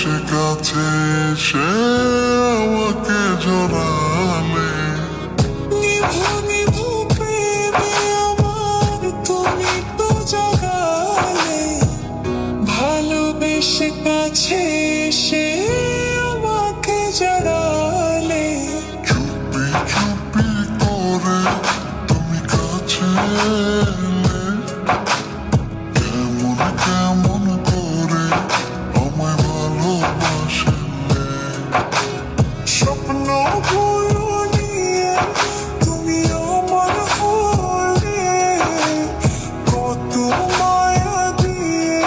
ভালোবেসে কাছে সে আমাকে জড়ালে নিভু নিভু প্রেমে আমার তুমি তো জাগালে ভালোবেসে কাছে সে আমাকে জড়ালে চুপি চুপি করে তুমি কাছে এলে কেমন কেমন করে আমায় ভালোবাসলে স্বপ্নগুলো নিয়ে তুমি আমার হলে কত মায়া দিয়ে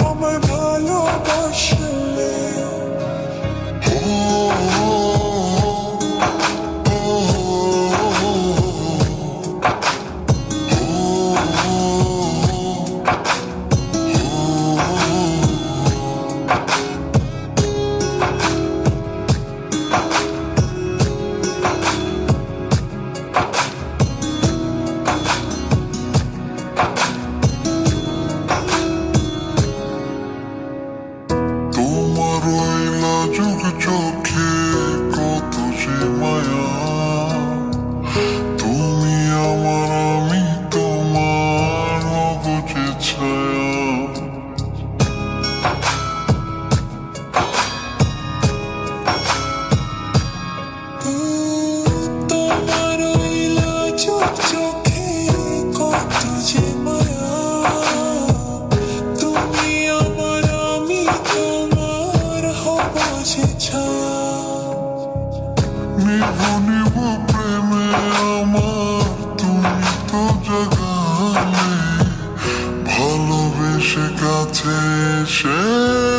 আমায় ভালোবাসলে ও তোমার ওই লাজুক চোখে কত যে মায়া তুমি আমার আমি তোমার অবুঝে ছায়া তোমার ওই লাজুক চোখে কত যে মায়া তুমি আমার আমি তোমার হব যে ছায়া নিভু নিভু প্রেমে আমার তুমি তো জাগালে ভালোবেসে কাছে সে